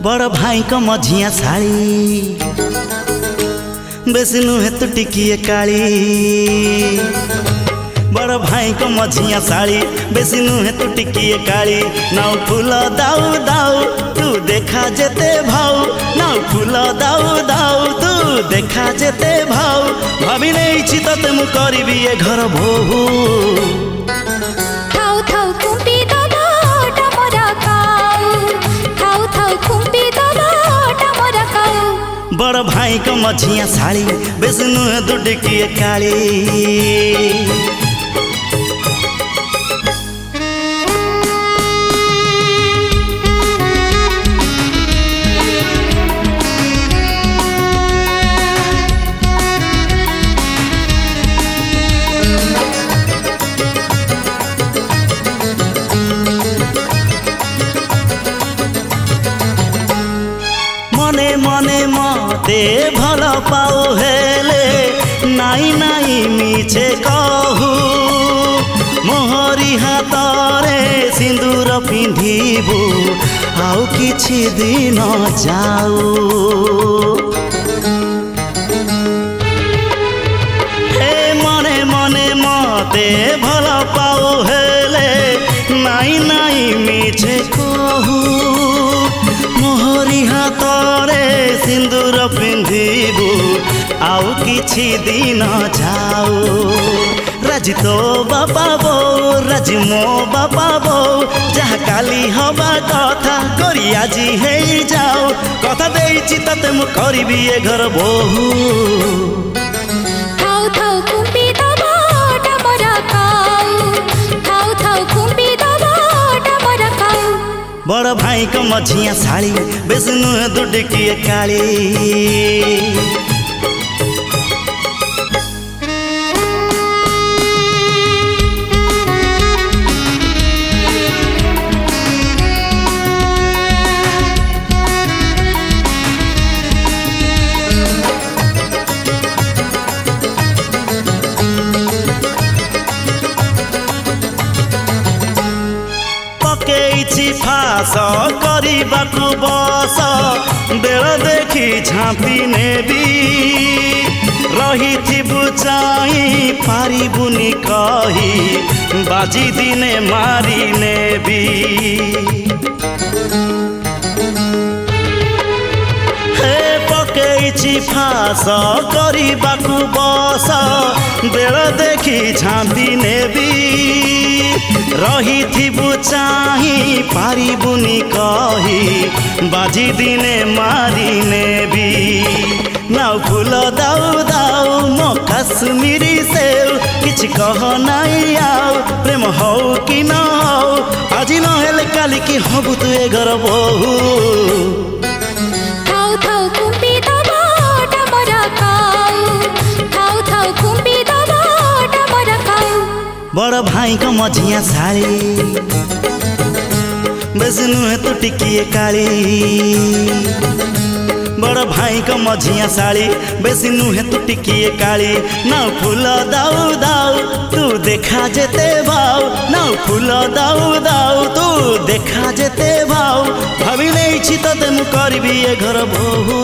बड़ भाई को मझिया साड़ी बेसी नुहे तू टिकिए काली। बड़ भाई को मझिया साड़ी बेसी नुहे तू टिकिए काली। नाउ फूल दाऊ दाऊ तू देखा जेते भाऊ। नाउ फूल दाऊ दाऊ तू देखा जेते भाऊ। भाभी नहीं छी तते मु करबी ए घर बोहू। थाउ थाउ कुंपी दबा टमरा काऊ। थाउ थाउ कुंपी दबा टमरा काऊ। बड़ भाई को मझिया साड़ी बेसी नुहे तू टिकिए काली। मने मने मते भल पाओ हेले नाई नाई मिछे कहू। मोहरी हातरे सिंदूर पिंधिबू आउ किछि दिन जाऊ। हे मने मने मते भल पाओ हेले नाई नाई मिछे कहू। मोहरी हातरे सिंदूर पिंधिबू आउ किछि दिन जाऊ। राजी तो बापा बो राजी मो बापा बो जहाँ काली हवा कथा करी आजी हे जाओ। कथा देइछि तते मु करबी ए घर बोहू। थाउ थाउ कुंपी दबा टमरा काऊ। थाउ थाउ कुंपी दबा टमरा काऊ। बड़ भाई को मझिया साड़ी बेसी नुहे तू टिकिए काली। पकेइछि फास करिबाकु बस बेल देखी झाँपी नेबी। रहिथिबु चाहि पारिबुनि कही बाजी दिने मारी नेबी। हे पकेइछि फास करिबाकु बस बेल देखी झाँपी नेबी। रहिथिबु चाहि पारिबुनि कही बाजी दिने मारी नेबी। नाउ फूल दाऊ दाऊ मो काश्मीरी सेव किछि कह नाई आउ। प्रेम हौ कि न हौ आजी न हेले काली कि हबु तू ए घर बोहू। थाउ थाउ कुंपी दबा टमरा काऊ। थाउ थाउ कुंपी दबा टमरा काऊ। बड़ भाई को मझिया साड़ी बेसी नुहे तू टिकिए काली। बड़ भाई को मझिया साड़ी बेसी नुहे तू टिकिए काली। नाउ फूल दाऊ दाऊ तू देखा जेते भाऊ। नाउ फूल दाऊ दाऊ तू देखा जेते भाऊ। भाभी नहीं छी तते मु करबी ए घर बोहू।